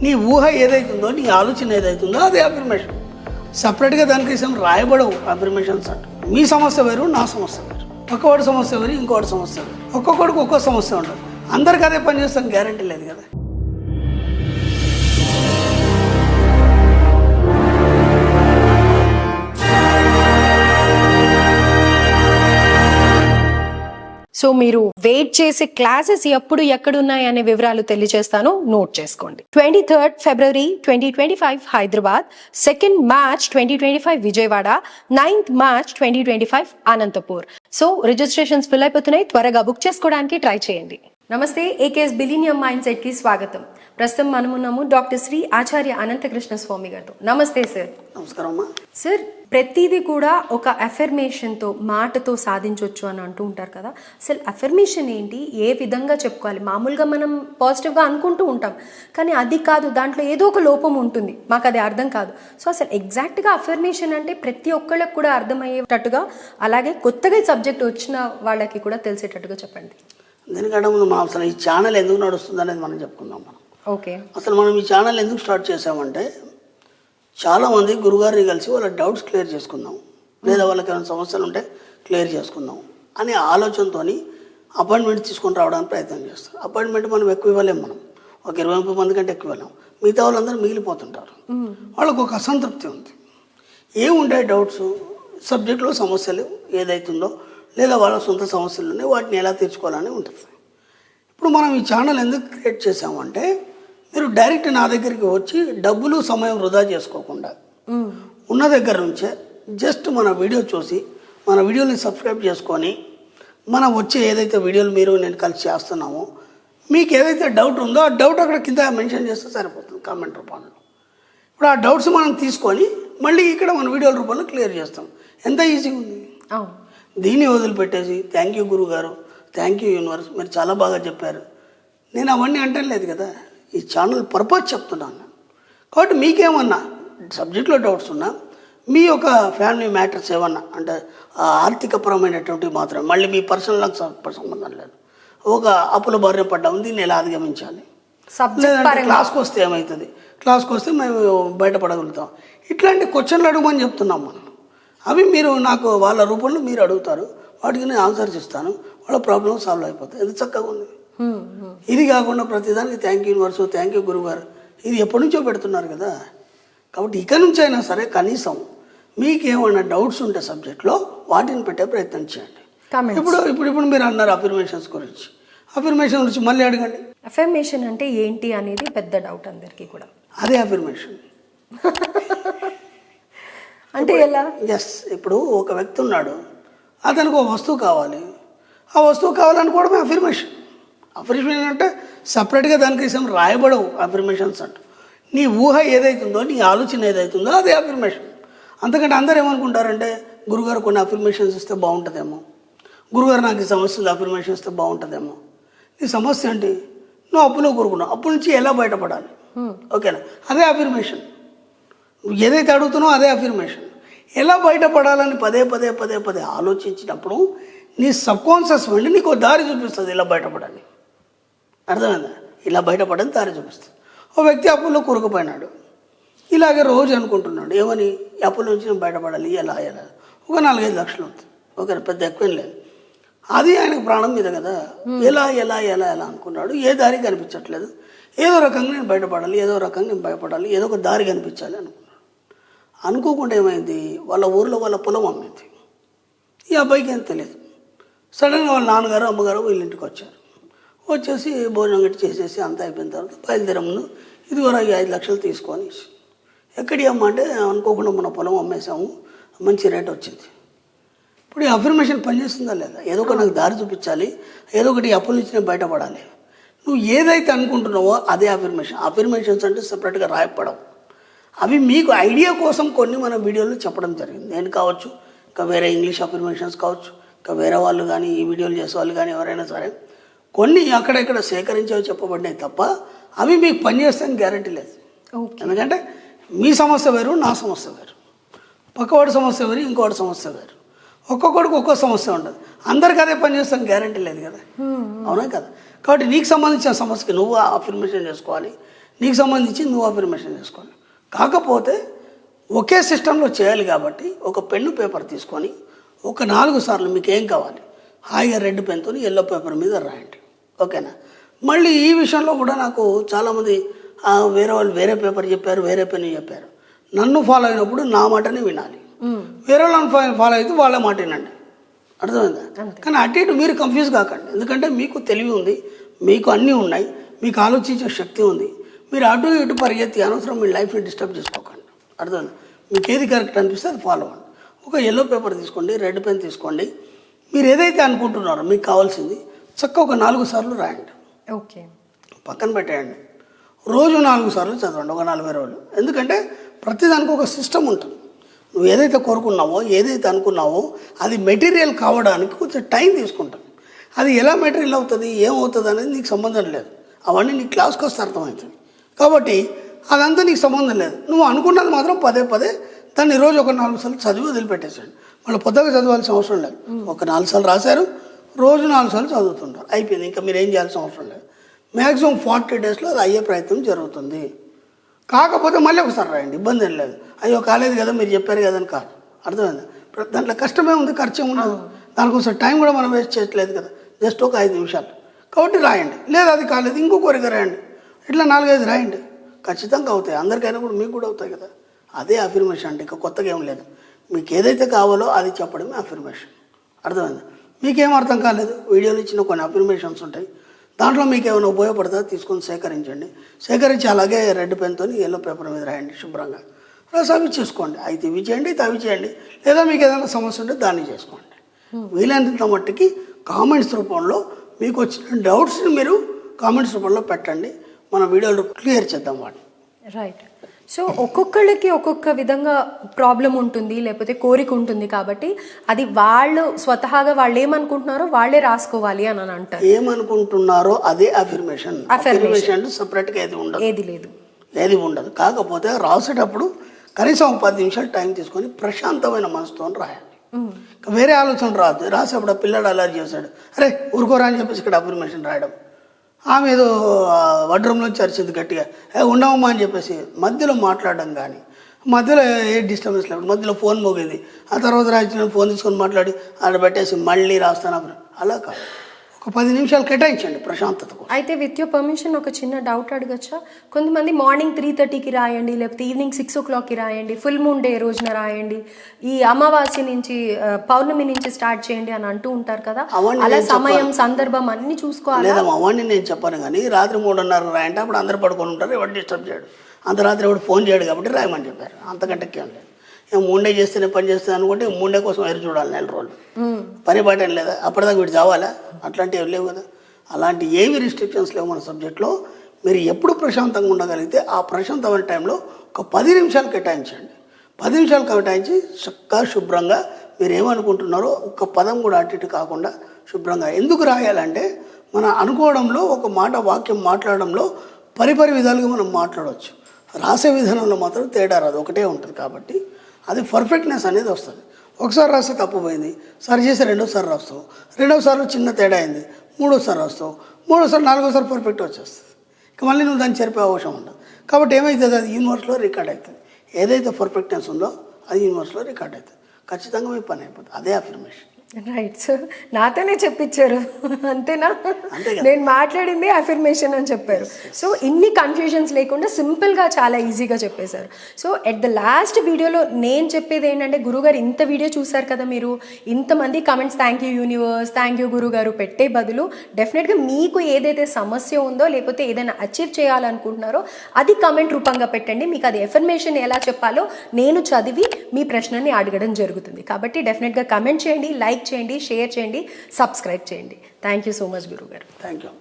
నీ ఊహ ఏదైతుందో నీ ఆలోచన ఏదైతుందో అది అఫర్మేషన్. సపరేట్గా దానికోసం రాయబడవు అఫర్మేషన్స్ అంట. మీ సమస్య వేరు, నా సమస్య వేరు, ఒక్కవాడి సమస్య వేరు, ఇంకోటి సమస్య వేరు. ఒక్కొక్కడికి ఒక్కో సమస్య ఉంటుంది. అందరికీ అదే పని చేస్తాను గ్యారంటీ లేదు కదా. సో మీరు వెయిట్ చేసే క్లాసెస్ ఎప్పుడు ఎక్కడున్నాయి అనే వివరాలు తెలియజేస్తాను, నోట్ చేసుకోండి. 23rd February 2025 Hyderabad, 2nd March 2025 Vijayawada, 9th March 2025 Anantapur. So registrations fill అయిపోతున్నాయి, త్వరగా బుక్ చేసుకోవడానికి ట్రై చేయండి. నమస్తే, ఏకేఎస్ బిలీనియం మైండ్ సెట్ కి స్వాగతం. ప్రస్తుతం మనమున్నాము డాక్టర్ శ్రీ ఆచార్య అనంతకృష్ణ స్వామి గారితో. నమస్తే సార్. నమస్కారం సార్. ప్రతిదీ కూడా ఒక అఫర్మేషన్తో, మాటతో సాధించవచ్చు అని అంటూ ఉంటారు కదా. అసలు అఫర్మేషన్ ఏంటి, ఏ విధంగా చెప్పుకోవాలి? మామూలుగా మనం పాజిటివ్గా అనుకుంటూ ఉంటాం, కానీ అది కాదు, దాంట్లో ఏదో ఒక లోపం ఉంటుంది, మాకు అది అర్థం కాదు. సో అసలు ఎగ్జాక్ట్గా అఫర్మేషన్ అంటే ప్రతి ఒక్కళ్ళకి కూడా అర్థమయ్యేటట్టుగా, అలాగే కొత్తగా సబ్జెక్ట్ వచ్చిన వాళ్ళకి కూడా తెలిసేటట్టుగా చెప్పండి. దీనికంటే ముందు మనం అసలు ఈ ఛానల్ ఎందుకు నడుస్తుంది అనేది మనం చెప్పుకుందాం. మనం అసలు మనం ఈ ఛానల్ ఎందుకు స్టార్ట్ చేసామంటే, చాలామంది గురుగారిని కలిసి వాళ్ళ డౌట్స్ క్లియర్ చేసుకుందాం, లేదా వాళ్ళకి ఏమైనా సమస్యలు ఉంటే క్లియర్ చేసుకుందాం అనే ఆలోచనతో అపాయింట్మెంట్ తీసుకొని రావడానికి ప్రయత్నం చేస్తాం. అపాయింట్మెంట్ మనం ఎక్కువ ఇవ్వలేము, మనం ఒక 20-30 మంది కంటే ఎక్కువ ఇవ్వలేము. మిగతా వాళ్ళందరూ మిగిలిపోతుంటారు. వాళ్ళకు ఒక అసంతృప్తి ఉంది. ఏముంటాయి డౌట్స్, సబ్జెక్టులో సమస్యలు ఏదైతుందో, లేదా వాళ్ళ సొంత సమస్యలు ఉన్నాయి, వాటిని ఎలా తీర్చుకోవాలని ఉంటుంది. ఇప్పుడు మనం ఈ ఛానల్ ఎందుకు క్రియేట్ చేసామంటే, మీరు డైరెక్ట్ నా దగ్గరికి వచ్చి డబ్బులు సమయం వృధా చేసుకోకుండా ఉన్న దగ్గర నుంచే జస్ట్ మన వీడియో చూసి, మన వీడియోని సబ్స్క్రైబ్ చేసుకొని, మనం వచ్చే ఏదైతే వీడియోలు మీరు నేను కలిసి చేస్తున్నామో, మీకు ఏదైతే డౌట్ ఉందో ఆ డౌట్ అక్కడ కింద మెన్షన్ చేస్తే సరిపోతుంది కామెంట్ రూపంలో. ఇప్పుడు ఆ డౌట్స్ మనం తీసుకొని మళ్ళీ ఇక్కడ మన వీడియోల రూపంలో క్లియర్ చేస్తాం. ఎంత ఈజీగా ఉంది. దీన్ని వదిలిపెట్టేసి థ్యాంక్ యూ గురుగారు, థ్యాంక్ యూ యూనివర్స్, మీరు చాలా బాగా చెప్పారు, నేను అవన్నీ అంటలేదు కదా. ఈ ఛానల్ పర్పస్ చెప్తున్నాను. కాబట్టి మీకేమన్నా సబ్జెక్ట్లో డౌట్స్ ఉన్నా, మీ యొక్క ఫ్యామిలీ మ్యాటర్స్ ఏమన్నా అంటే ఆర్థికపరమైనటువంటివి మాత్రమే, మళ్ళీ మీ పర్సనల్ సంబంధం లేదు. ఒక అప్పుల బారిన పడ్డాము, దీన్ని ఎలా అధిగమించాలి, లేదంటే క్లాస్కి వస్తే ఏమవుతుంది, క్లాస్కి వస్తే మేము బయటపడగలుగుతాం, ఇట్లాంటి క్వశ్చన్లు అడగమని చెప్తున్నాం మనం. అవి మీరు నాకు వాళ్ళ రూపంలో మీరు అడుగుతారు, వాటికి నేను ఆన్సర్స్ ఇస్తాను, వాళ్ళ ప్రాబ్లం సాల్వ్ అయిపోతాయి. ఇది చక్కగా ఉంది. ఇది కాకుండా ప్రతిదానికి thank you universe, thank you గురుగారు, ఇది ఎప్పటి నుంచో పెడుతున్నారు కదా. కాబట్టి ఇక నుంచి అయినా సరే కనీసం మీకు ఏమైనా డౌట్స్ ఉంటే సబ్జెక్ట్లో వాటిని పెట్టే ప్రయత్నం చేయండి. ఇప్పుడు మీరు అన్నారు అఫర్మేషన్స్ గురించి, అఫర్మేషన్ గురించి మళ్ళీ అడగండి. అఫర్మేషన్ అంటే ఏంటి అనేది పెద్ద డౌట్ అందరికీ కూడా. అదే అఫర్మేషన్ అంటే ఎలా? ఎస్, ఇప్పుడు ఒక వ్యక్తి ఉన్నాడు, అతనికి ఒక వస్తువు కావాలి, ఆ వస్తువు కావాలనుకోవడమే అఫర్మేషన్. అఫర్మేషన్ అంటే సపరేట్గా దానికోసం రాయబడవు అఫర్మేషన్స్ అంట. నీ ఊహ ఏదైతుందో, నీ ఆలోచన ఏదైతుందో అదే అఫర్మేషన్. అంతకంటే అందరూ ఏమనుకుంటారంటే, గురుగారు కొన్ని అఫర్మేషన్స్ ఇస్తే బాగుంటుందేమో, గురుగారు నాకు ఈ సమస్య ఉంది, అఫర్మేషన్ ఇస్తే బాగుంటుందేమో. నీ సమస్య ఏంటి? నువ్వు అప్పులో కూరుకున్నావు, అప్పు నుంచి ఎలా బయటపడాలి, ఓకేనా, అదే అఫర్మేషన్. నువ్వు ఏదైతే అడుగుతున్నావో అదే అఫర్మేషన్. ఎలా బయటపడాలని పదే పదే పదే పదే ఆలోచించినప్పుడు నీ సబ్కాన్షియస్ మైండ్ నీకు దారి చూపిస్తుంది, ఇలా బయటపడాలి. అర్థమైందా? ఇలా బయటపడని దారి చూపిస్తుంది. ఓ వ్యక్తి అప్పుల్లో కూరుకుపోయినాడు, ఇలాగే రోజు అనుకుంటున్నాడు, ఏమని, అప్పుల నుంచి నేను బయటపడాలి, ఎలా ఎలా ఒక 4-5 లక్షలు అవుతుంది, ఓకే, పెద్ద ఎక్కువ లేదు. అది ఆయనకు ప్రాణం మీద కదా. ఎలా ఎలా ఎలా ఎలా అనుకున్నాడు, ఏ దారి కనిపించట్లేదు, ఏదో రకంగా నేను బయటపడాలి, ఏదో రకంగా నేను భయపడాలి, ఏదో ఒక దారి కనిపించాలి అనుకున్నాడు. అనుకోకుండా ఏమైంది, వాళ్ళ ఊరిలో వాళ్ళ పొలం అమ్మింది. ఈ అబ్బాయికి ఏం తెలియదు. సడన్గా వాళ్ళ నాన్నగారు అమ్మగారు వీళ్ళ ఇంటికి వచ్చారు. వచ్చేసి భోజనం గట్టి చేసేసి అంతా అయిపోయిన తర్వాత బయలుదేరే ముందు, ఇదివరకు 5 లక్షలు తీసుకొని, ఎక్కడి అమ్మ అంటే అనుకోకుండా మన పొలం అమ్మేసాము, మంచి రేట్ వచ్చింది. ఇప్పుడు ఈ అఫర్మేషన్ పనిచేస్తుందా లేదా? ఏదో ఒకటి నాకు దారి చూపించాలి, ఏదో ఒకటి అప్పుల నుంచి నేను బయటపడాలి. నువ్వు ఏదైతే అనుకుంటున్నావో అదే అఫర్మేషన్. అఫర్మేషన్స్ అంటే సపరేట్గా రాయపడవు. అవి మీకు ఐడియా కోసం కొన్ని మన వీడియోలు చెప్పడం జరిగింది. నేను కావచ్చు, ఇంకా వేరే ఇంగ్లీష్ అఫర్మేషన్స్ కావచ్చు, ఇంకా వేరే వాళ్ళు కానీ, ఈ వీడియోలు చేసే వాళ్ళు కానీ ఎవరైనా సరే, కొన్ని అక్కడెక్కడ సేకరించేవి చెప్పబడినాయి తప్ప అవి మీకు పనిచేస్తాయని గ్యారంటీ లేదు. ఎందుకంటే మీ సమస్య వేరు, నా సమస్య వేరు, పక్కవాడి సమస్య వేరు, ఇంకోటి సమస్య వేరు, ఒక్కొక్కడికి ఒక్కో సమస్య ఉండదు. అందరికి అదే పనిచేస్తాను గ్యారంటీ లేదు కదా, అవునా కదా. కాబట్టి నీకు సంబంధించిన సమస్యకి నువ్వు అఫర్మేషన్ చేసుకోవాలి, నీకు సంబంధించి నువ్వు అఫర్మేషన్ చేసుకోవాలి. కాకపోతే ఒకే సిస్టంలో చేయాలి కాబట్టి ఒక పెన్ను పేపర్ తీసుకొని ఒక 4 సార్లు మీకు ఏం కావాలి హాయిగా రెడ్ పెన్తో ఎల్లో పేపర్ మీద రాయండి. ఓకేనా? మళ్ళీ ఈ విషయంలో కూడా నాకు చాలామంది వేరే వాళ్ళు వేరే పేపర్ చెప్పారు, వేరే పెన్ను చెప్పారు. నన్ను ఫాలో అయినప్పుడు నా మాటనే వినాలి, వేరే వాళ్ళని ఫాలో అయితే వాళ్ళ మాట వినండి. అర్థమైందా? కానీ అటు ఇటు మీరు కన్ఫ్యూజ్ కాకండి. ఎందుకంటే మీకు తెలివి ఉంది, మీకు అన్నీ ఉన్నాయి, మీకు ఆలోచించే శక్తి ఉంది. మీరు అటు ఇటు పరిగెత్తి అనవసరం మీ లైఫ్ని డిస్టర్బ్ చేసుకోకండి. అర్థమైందా? మీకు ఏది కరెక్ట్ అనిపిస్తే అది ఫాలో అవ్వండి. ఒక ఎల్లో పేపర్ తీసుకోండి, రెడ్ పెన్ తీసుకోండి. మీరు ఏదైతే అనుకుంటున్నారో మీకు కావాల్సింది చక్కగా ఒక 4 సార్లు రాయండి. ఓకే, పక్కన పెట్టేయండి. రోజు 4 సార్లు చదవండి, ఒక 40 రోజులు. ఎందుకంటే ప్రతిదానికి ఒక సిస్టమ్ ఉంటుంది. నువ్వు ఏదైతే కోరుకున్నావో, ఏదైతే అనుకున్నావో అది మెటీరియల్ కావడానికి కొంచెం టైం తీసుకుంటుంది. అది ఎలా మెటీరియల్ అవుతుంది, ఏమవుతుంది అనేది నీకు సంబంధం లేదు. అవన్నీ నీ క్లాస్కి వస్తే అర్థమవుతుంది. కాబట్టి అదంతా నీకు సంబంధం లేదు. నువ్వు అనుకున్నది మాత్రం పదే పదే దాన్ని రోజు ఒక 4 సార్లు చదివి వదిలిపెట్టేసాడు. మళ్ళీ పొద్దుగా చదవాల్సిన అవసరం లేదు. ఒక 4 సార్లు రాశారు, రోజు 4 సార్లు చదువుతుంటారు, అయిపోయింది. ఇంకా మీరు ఏం చేయాల్సిన అవసరం లేదు. మ్యాక్సిమం 40 డేస్లో అది అయ్యే ప్రయత్నం జరుగుతుంది. కాకపోతే మళ్ళీ ఒకసారి రాయండి, ఇబ్బంది ఏం లేదు. అయ్యో కాలేదు కదా మీరు చెప్పారు కదా అని కాదు. అర్థమైంది? దాంట్లో కష్టమే ఉంది, ఖర్చే ఉండదు. దానికోసం టైం కూడా మనం వేస్ట్ చేయట్లేదు కదా, జస్ట్ ఒక 5 నిమిషాలు. కాబట్టి రాయండి. లేదా అది కాలేదు ఇంకొకరికి రాయండి, ఇట్లా 4-5 రాయండి, ఖచ్చితంగా అవుతాయి. అందరికైనా కూడా మీకు కూడా అవుతాయి కదా. అదే అఫర్మేషన్ అంటే, ఇంకా కొత్తగా ఏం లేదు. మీకు ఏదైతే కావాలో అది చెప్పడమే అఫర్మేషన్. అర్థమైంది? మీకేం అర్థం కాలేదు, వీడియోలో ఇచ్చిన కొన్ని అఫర్మేషన్స్ ఉంటాయి, దాంట్లో మీకు ఏమైనా ఉపయోగపడుతుందో తీసుకొని సేకరించండి. సేకరించి అలాగే రెడ్ పెన్తో ఎల్లో పేపర్ మీద రాయండి శుభ్రంగా. రాసి అవి చేసుకోండి. అయితే ఇవి చేయండి, అవి చేయండి. లేదా మీకు ఏదైనా సమస్య ఉంటే దాన్ని చేసుకోండి. వీలైనంత మట్టుకి కామెంట్స్ రూపంలో మీకు వచ్చిన డౌట్స్ని మీరు కామెంట్స్ రూపంలో పెట్టండి. మన వీడియోలో క్లియర్ చేద్దాం వాటిని. రైట్. సో ఒక్కొక్కళ్ళకి ఒక్కొక్క విధంగా ప్రాబ్లం ఉంటుంది, లేకపోతే కోరిక ఉంటుంది. కాబట్టి అది వాళ్ళు స్వతహాగా వాళ్ళు ఏమనుకుంటున్నారో వాళ్ళే రాసుకోవాలి అని అంటారు. ఏమనుకుంటున్నారో అదే అఫర్మేషన్. అఫర్మేషన్ సపరేట్గా ఏది ఉండదు. కాకపోతే రాసేటప్పుడు కనీసం 10 నిమిషాలు టైం తీసుకొని ప్రశాంతమైన మనసుతో రాయాలి. వేరే ఆలోచన రాదు. రాసేప్పుడు ఆ పిల్లాడు అలర్జీ చేశాడు, అరే ఊరుకోరా అని చెప్పేసి ఇక్కడ అఫర్మేషన్ రాయడం. ఆమె ఏదో వడ్రూమ్లోంచి అరిచింది గట్టిగా, ఉండవమ్మా అని చెప్పేసి మధ్యలో మాట్లాడడం కానీ, మధ్యలో ఏ డిస్టర్బెన్స్ లేదు. మధ్యలో ఫోన్ మోగేది, ఆ తర్వాత రాయించిన ఫోన్ తీసుకొని మాట్లాడి ఆడ పెట్టేసి మళ్ళీ రాస్తాను. అలా కాదు, ఒక 10 నిమిషాలు కేటాయించండి ప్రశాంతతకు. అయితే విత్ యువర్ పర్మిషన్ ఒక చిన్న డౌట్ అడగచ్చా? కొంతమంది మార్నింగ్ 3:30కి రాయండి, లేకపోతే ఈవినింగ్ 6 o'clockకి రాయండి, ఫుల్ మూన్ డే రోజున రాయండి, ఈ అమావాస్య నుంచి పౌర్ణమి నుంచి స్టార్ట్ చేయండి అని అంటూ ఉంటారు కదా. అలా సమయం సందర్భం అన్ని చూసుకోవాలి. లేదా అవన్నీ నేను చెప్పాను, కానీ రాత్రి 3:30 రాయంటే అప్పుడు అందరు పడుకొని ఉంటారు, ఎవరు డిస్టర్బ్ చేయడు. అంత రాత్రి ఎవరు ఫోన్ చేయడు కాబట్టి రాయమని చెప్పారు. అంతకంటే ఏం లేదు. మూడే చేస్తేనే పని చేస్తాను అనుకుంటే మూడే కోసం ఎదురు చూడాలి 4 రోజులు. పని బాటం లేదా, అప్పటిదాకా వీడు చావాలా? అట్లాంటివి ఏం లేవు కదా. అలాంటి ఏమి రిస్ట్రిక్షన్స్ లేవు మన సబ్జెక్ట్లో. మీరు ఎప్పుడు ప్రశాంతంగా ఉండగలిగితే ఆ ప్రశాంతమైన టైంలో ఒక 10 నిమిషాలు కేటాయించండి. 10 నిమిషాలు కేటాయించి చక్కగా శుభ్రంగా మీరు ఏమనుకుంటున్నారో ఒక్క పదం కూడా అటు ఇటు కాకుండా శుభ్రంగా. ఎందుకు రాయాలంటే మన అనుకోవడంలో, ఒక మాట వాక్యం మాట్లాడడంలో పరిపరి విధాలుగా మనం మాట్లాడవచ్చు. రాసే విధానంలో మాత్రం తేడా రాదు, ఒకటే ఉంటుంది. కాబట్టి అది పర్ఫెక్ట్నెస్ అనేది వస్తుంది. ఒకసారి రాస్తే తప్పుపోయింది, సరి చేసి రెండోసారి రాస్తావు, రెండోసారి చిన్న తేడా అయింది, మూడోసారి రాస్తావు, మూడోసారి 4వసారి పర్ఫెక్ట్ వచ్చేస్తుంది. ఇక మళ్ళీ నువ్వు దాన్ని చెరిపే అవసరం ఉండదు. కాబట్టి ఏమవుతుంది, అది యూనివర్స్లో రికార్డ్ అవుతుంది. ఏదైతే పర్ఫెక్ట్నెస్ ఉందో అది యూనివర్స్లో రికార్డ్ అవుతుంది. ఖచ్చితంగా మీ పని అయిపోతుంది. అదే అఫర్మేషన్. రైట్. సో నాతోనే చెప్పించారు అంతేనా? నేను మాట్లాడింది అఫర్మేషన్ అని చెప్పారు. సో ఇన్ని కన్ఫ్యూజన్స్ లేకుండా సింపుల్గా చాలా ఈజీగా చెప్పేశారు. సో ఎట్ ద లాస్ట్ వీడియోలో నేను చెప్పేది ఏంటంటే, గురుగారు ఇంత వీడియో చూసారు కదా మీరు, ఇంతమంది comments thank you universe, thank you గురుగారు పెట్టే బదులు డెఫినెట్గా మీకు ఏదైతే సమస్య ఉందో, లేకపోతే ఏదైనా అచీవ్ చేయాలనుకుంటున్నారో అది కమెంట్ రూపంగా పెట్టండి. మీకు అది ఎఫర్మేషన్ ఎలా చెప్పాలో నేను చదివి మీ ప్రశ్నని అడగడం జరుగుతుంది. కాబట్టి డెఫినెట్గా కమెంట్ చేయండి, లైక్ చేయండి, షేర్ చేయండి, సబ్స్క్రైబ్ చేయండి. థ్యాంక్ యూ సో మచ్ గురుగారు. Thank you.